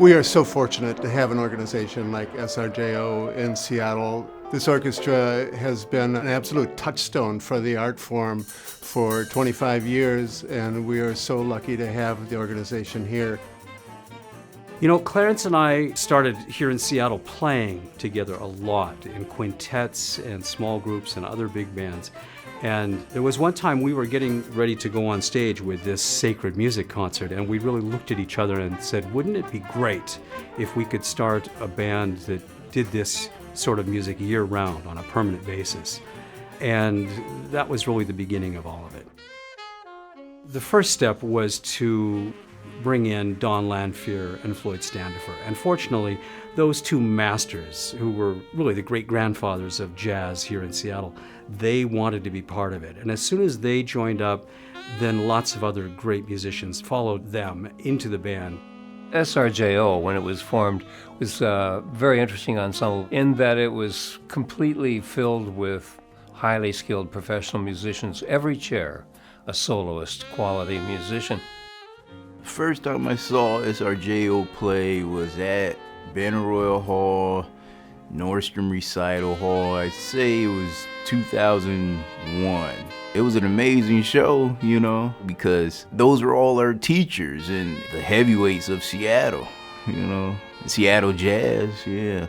We are so fortunate to have an organization like SRJO in Seattle. This orchestra has been an absolute touchstone for the art form for 25 years, and we are so lucky to have the organization here. You know, Clarence and I started here in Seattle playing together a lot in quintets and small groups and other big bands. And there was one time we were getting ready to go on stage with this sacred music concert, and we really looked at each other and said, wouldn't it be great if we could start a band that did this sort of music year-round on a permanent basis? And that was really the beginning of all of it. The first step was to bring in Don Lanfear and Floyd Standifer. And fortunately, those two masters, who were really the great-grandfathers of jazz here in Seattle, they wanted to be part of it. And as soon as they joined up, then lots of other great musicians followed them into the band. SRJO, when it was formed, was a very interesting ensemble in that it was completely filled with highly skilled professional musicians. Every chair, a soloist quality musician. First time I saw SRJO play was at Benaroya Hall, Nordstrom Recital Hall. I'd say it was 2001. It was an amazing show, you know, because those were all our teachers and the heavyweights of Seattle, you know, Seattle jazz, yeah.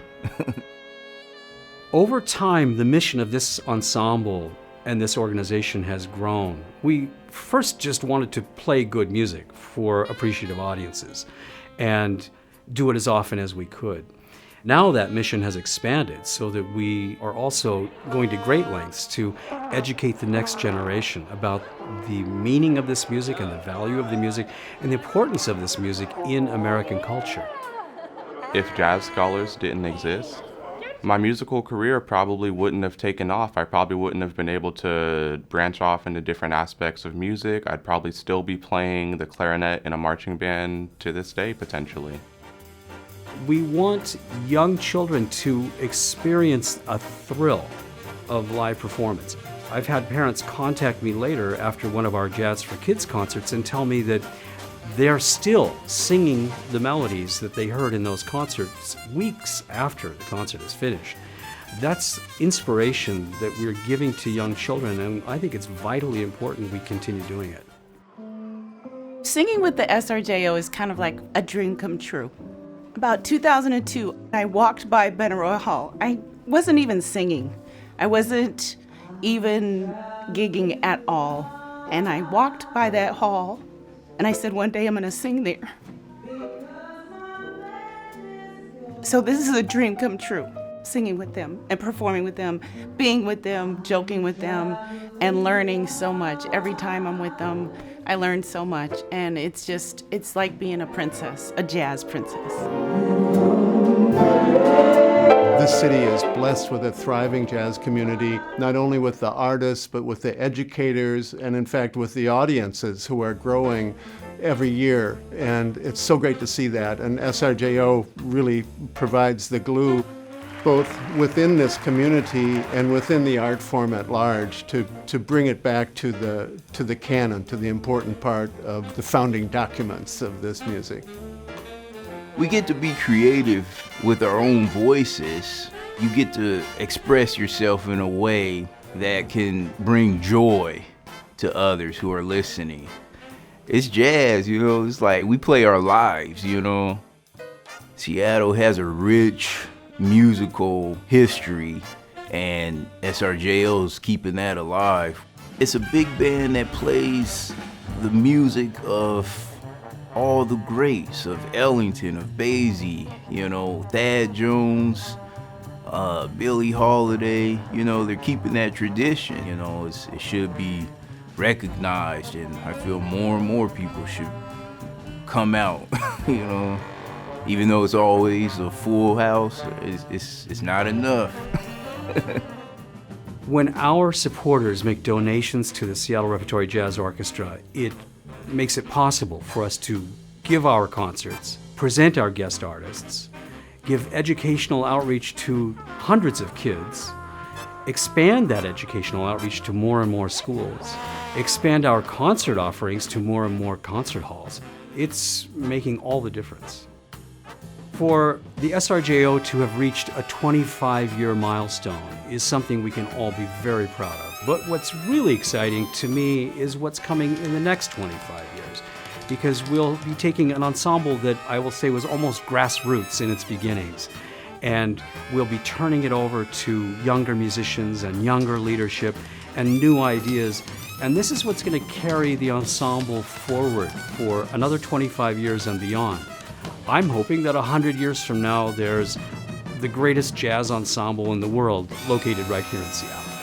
Over time, the mission of this ensemble and this organization has grown. We first just wanted to play good music for appreciative audiences and do it as often as we could. Now that mission has expanded so that we are also going to great lengths to educate the next generation about the meaning of this music and the value of the music and the importance of this music in American culture. If jazz scholars didn't exist, my musical career probably wouldn't have taken off. I probably wouldn't have been able to branch off into different aspects of music. I'd probably still be playing the clarinet in a marching band to this day, potentially. We want young children to experience a thrill of live performance. I've had parents contact me later after one of our Jazz for Kids concerts and tell me that they're still singing the melodies that they heard in those concerts weeks after the concert is finished. That's inspiration that we're giving to young children, and I think it's vitally important we continue doing it. Singing with the SRJO is kind of like a dream come true. About 2002, I walked by Benaroya Hall. I wasn't even singing. I wasn't even gigging at all. And I walked by that hall, and I said, one day I'm gonna sing there. So this is a dream come true, singing with them and performing with them, being with them, joking with them, and learning so much. Every time I'm with them, I learn so much, and it's like being a princess, a jazz princess. This city is blessed with a thriving jazz community, not only with the artists, but with the educators, and in fact with the audiences who are growing every year. And it's so great to see that, and SRJO really provides the glue both within this community and within the art form at large to bring it back to the canon, to the important part of the founding documents of this music. We get to be creative with our own voices. You get to express yourself in a way that can bring joy to others who are listening. It's jazz, you know, it's like we play our lives, you know. Seattle has a rich musical history, and SRJO's keeping that alive. It's a big band that plays the music of all the greats, of Ellington, of Basie, you know, Thad Jones, Billie Holiday. You know, they're keeping that tradition. You know, it should be recognized, and I feel more and more people should come out, you know. Even though it's always a full house, it's not enough. When our supporters make donations to the Seattle Repertory Jazz Orchestra, it makes it possible for us to give our concerts, present our guest artists, give educational outreach to hundreds of kids, expand that educational outreach to more and more schools, expand our concert offerings to more and more concert halls. It's making all the difference. For the SRJO to have reached a 25-year milestone is something we can all be very proud of. But what's really exciting to me is what's coming in the next 25 years, because we'll be taking an ensemble that I will say was almost grassroots in its beginnings, and we'll be turning it over to younger musicians and younger leadership and new ideas. And this is what's going to carry the ensemble forward for another 25 years and beyond. I'm hoping that 100 years from now, there's the greatest jazz ensemble in the world located right here in Seattle.